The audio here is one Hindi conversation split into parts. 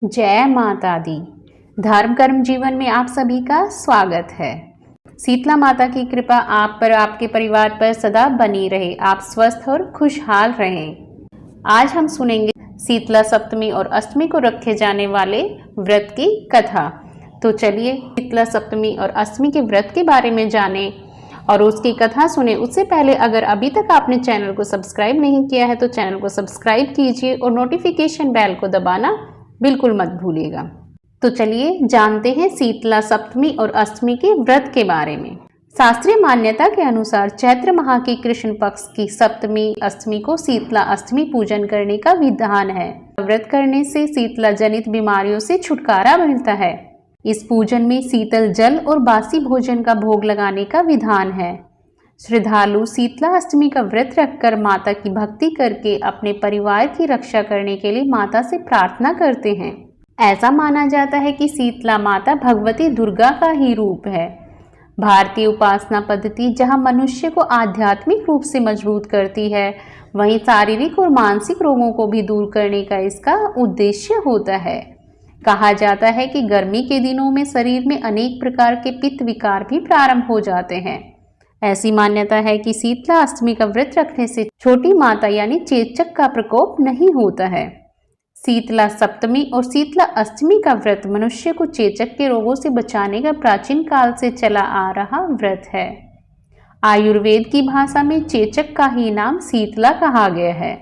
जय माता दी। धर्म कर्म जीवन में आप सभी का स्वागत है। शीतला माता की कृपा आप पर, आपके परिवार पर सदा बनी रहे। आप स्वस्थ और खुशहाल रहें। आज हम सुनेंगे शीतला सप्तमी और अष्टमी को रखे जाने वाले व्रत की कथा। तो चलिए शीतला सप्तमी और अष्टमी के व्रत के बारे में जानें और उसकी कथा सुने। उससे पहले अगर अभी तक आपने चैनल को सब्सक्राइब नहीं किया है तो चैनल को सब्सक्राइब कीजिए और नोटिफिकेशन बेल को दबाना बिल्कुल मत भूलिएगा। तो चलिए जानते हैं शीतला सप्तमी और अष्टमी के व्रत के बारे में। शास्त्रीय मान्यता के अनुसार चैत्र माह की कृष्ण पक्ष की सप्तमी अष्टमी को शीतला अष्टमी पूजन करने का विधान है। व्रत करने से शीतला जनित बीमारियों से छुटकारा मिलता है। इस पूजन में शीतल जल और बासी भोजन का भोग लगाने का विधान है। श्रद्धालु शीतला अष्टमी का व्रत रखकर माता की भक्ति करके अपने परिवार की रक्षा करने के लिए माता से प्रार्थना करते हैं। ऐसा माना जाता है कि शीतला माता भगवती दुर्गा का ही रूप है। भारतीय उपासना पद्धति जहां मनुष्य को आध्यात्मिक रूप से मजबूत करती है, वहीं शारीरिक और मानसिक रोगों को भी दूर करने का इसका उद्देश्य होता है। कहा जाता है कि गर्मी के दिनों में शरीर में अनेक प्रकार के पित्त विकार भी प्रारंभ हो जाते हैं। ऐसी मान्यता है कि शीतला अष्टमी का व्रत रखने से छोटी माता यानी चेचक का प्रकोप नहीं होता है। शीतला सप्तमी और शीतला अष्टमी का व्रत मनुष्य को चेचक के रोगों से बचाने का प्राचीन काल से चला आ रहा व्रत है। आयुर्वेद की भाषा में चेचक का ही नाम शीतला कहा गया है।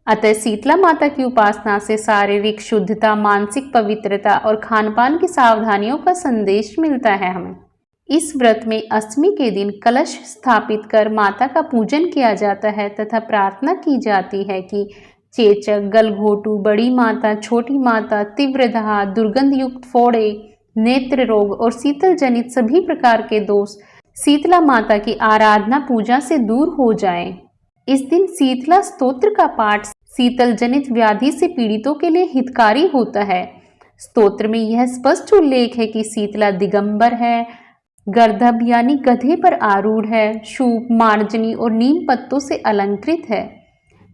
अतः शीतला माता की उपासना से शारीरिक शुद्धता, मानसिक पवित्रता और खानपान की सावधानियों का संदेश मिलता है हमें। इस व्रत में अष्टमी के दिन कलश स्थापित कर माता का पूजन किया जाता है तथा प्रार्थना की जाती है कि चेचक, गलघोटू, बड़ी माता, छोटी माता, तीव्र दाह, दुर्गंध युक्त फोड़े, नेत्र रोग और शीतल जनित सभी प्रकार के दोष शीतला माता की आराधना पूजा से दूर हो जाएं। इस दिन शीतला स्तोत्र का पाठ शीतल जनित व्याधि से पीड़ितों के लिए हितकारी होता है। स्तोत्र में यह स्पष्ट उल्लेख है कि शीतला दिगंबर है, गर्दभ यानी गधे पर आरूढ़ है, शूप, मार्जनी और नीम पत्तों से अलंकृत है।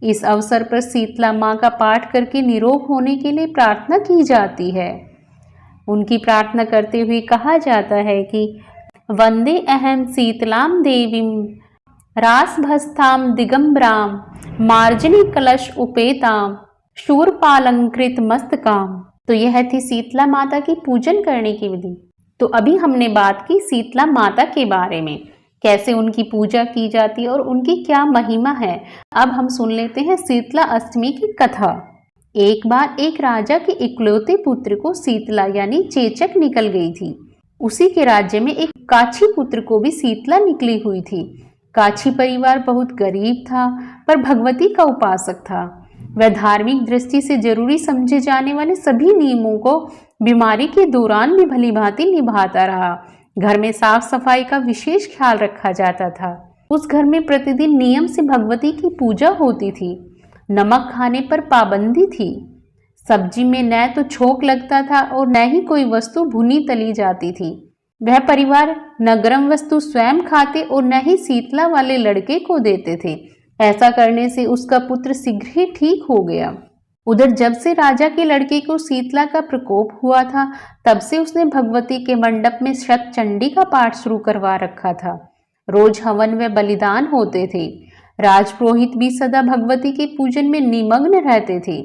इस अवसर पर शीतला मां का पाठ करके निरोग होने के लिए प्रार्थना की जाती है। उनकी प्रार्थना करते हुए कहा जाता है कि वंदे अहम शीतलाम देवीम रासभस्ताम दिगंबराम मार्जनी कलश उपेताम शूरपालंकृत मस्तकाम। तो यह थी शीतला माता की पूजन करने की विधि। तो अभी हमने बात की शीतला माता के बारे में, कैसे उनकी पूजा की जाती है और उनकी क्या महिमा है। अब हम सुन लेते हैं शीतला अष्टमी की कथा। एक बार एक राजा के इकलौते पुत्र को शीतला यानी चेचक निकल गई थी। उसी के राज्य में एक काछी पुत्र को भी शीतला निकली हुई थी। काछी परिवार बहुत गरीब था पर भगवती का उपासक था। वह धार्मिक दृष्टि से जरूरी समझे जाने वाले सभी नियमों को बीमारी के दौरान भी भली भांति निभाता रहा। घर में साफ सफाई का विशेष ख्याल रखा जाता था। उस घर में प्रतिदिन नियम से भगवती की पूजा होती थी। नमक खाने पर पाबंदी थी। सब्जी में न तो छोंक लगता था और न ही कोई वस्तु भुनी तली जाती थी। वह परिवार न गर्म वस्तु स्वयं खाते और न ही शीतला वाले लड़के को देते थे। ऐसा करने से उसका पुत्र शीघ्र ही ठीक हो गया। उधर जब से राजा के लड़के को शीतला का प्रकोप हुआ था, तब से उसने भगवती के मंडप में शत चंडी का पाठ शुरू करवा रखा था। रोज हवन व बलिदान होते थे। राजपुरोहित भी सदा भगवती के पूजन में निमग्न रहते थे।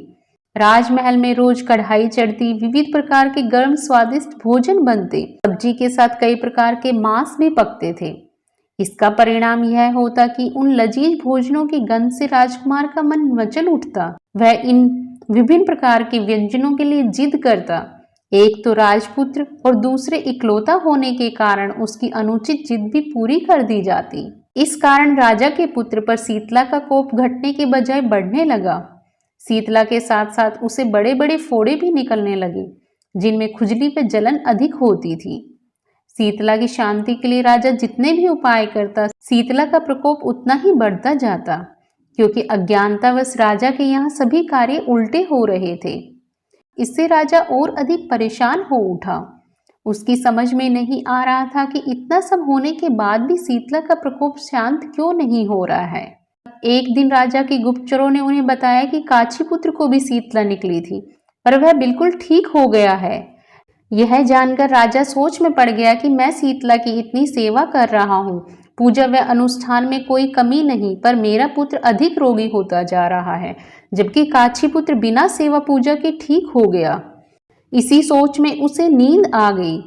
राजमहल में रोज कढ़ाई चढ़ती, विविध प्रकार के गर्म स्वादिष्ट भोजन बनते, सब्जी के साथ कई प्रकार के मांस भी पकते थे। इसका परिणाम यह होता कि उन लजीज भोजनों की गंध से राजकुमार का मन मचल उठता। वह इन विभिन्न प्रकार के व्यंजनों के लिए जिद करता। एक तो राजपुत्र और दूसरे इकलौता होने के कारण उसकी अनुचित जिद भी पूरी कर दी जाती। इस कारण राजा के पुत्र पर शीतला का कोप घटने के बजाय बढ़ने लगा। शीतला के साथ साथ उसे बड़े बड़े फोड़े भी निकलने लगे, जिनमें खुजली व जलन अधिक होती थी। शीतला की शांति के लिए राजा जितने भी उपाय करता, शीतला का प्रकोप उतना ही बढ़ता जाता, क्योंकि अज्ञानतावश राजा के यहाँ सभी कार्य उल्टे हो रहे थे। इससे राजा और अधिक परेशान हो उठा। उसकी समझ में नहीं आ रहा था कि इतना सब होने के बाद भी शीतला का प्रकोप शांत क्यों नहीं हो रहा है। एक दिन राजा के गुप्तचरों ने उन्हें बताया कि काछी पुत्र को भी शीतला निकली थी। पर वह बिल्कुल ठीक हो गया है। यह जानकर राजा सोच में पड़ गया कि मैं शीतला की इतनी सेवा कर रहा हूँ, पूजा व अनुष्ठान में कोई कमी नहीं, पर मेरा पुत्र अधिक रोगी होता जा रहा है, जबकि काछी पुत्र बिना सेवा पूजा के ठीक हो गया। इसी सोच में उसे नींद आ गई।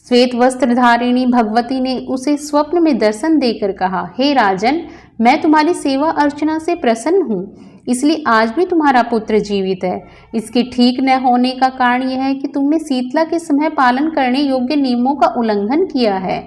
श्वेत वस्त्र धारिणी भगवती ने उसे स्वप्न में दर्शन देकर कहा, हे राजन, मैं तुम्हारी सेवा अर्चना से प्रसन्न हूँ, इसलिए आज भी तुम्हारा पुत्र जीवित है। इसके ठीक न होने का कारण यह है कि तुमने शीतला के समय पालन करने योग्य नियमों का उल्लंघन किया है।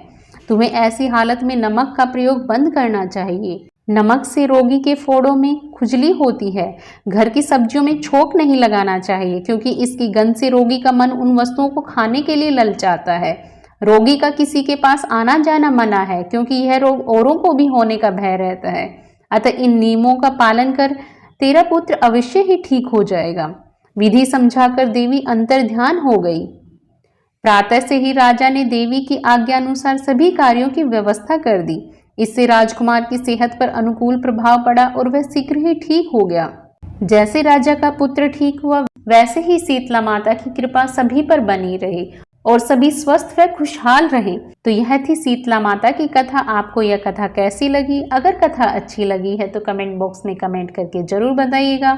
तुम्हें ऐसी हालत में नमक का प्रयोग बंद करना चाहिए। नमक से रोगी के फोड़ों में खुजली होती है। घर की सब्जियों में छोंक नहीं लगाना चाहिए, क्योंकि इसकी गंध से रोगी का मन उन वस्तुओं को खाने के लिए ललचाता है। रोगी का किसी के पास आना जाना मना है, क्योंकि यह रोग औरों को भी होने का भय रहता है। अतः इन नियमों का पालन कर तेरा पुत्र अवश्य ही ठीक हो जाएगा। विधि समझाकर देवी अंतर ध्यान हो गई। प्रातः से ही राजा ने देवी की आज्ञा अनुसार सभी कार्यों की व्यवस्था कर दी। इससे राजकुमार की सेहत पर अनुकूल प्रभाव पड़ा और वह शीघ्र ही ठीक हो गया। जैसे राजा का पुत्र ठीक हुआ, वैसे ही शीतला माता की कृपा सभी पर बनी रही और सभी स्वस्थ व खुशहाल रहे। तो यह थी शीतला माता की कथा। आपको यह कथा कैसी लगी? अगर कथा अच्छी लगी है तो कमेंट बॉक्स में कमेंट करके जरूर बताइएगा,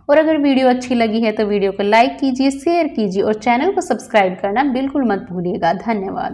और अगर वीडियो अच्छी लगी है तो वीडियो को लाइक कीजिए, शेयर कीजिए और चैनल को सब्सक्राइब करना बिल्कुल मत भूलिएगा। धन्यवाद।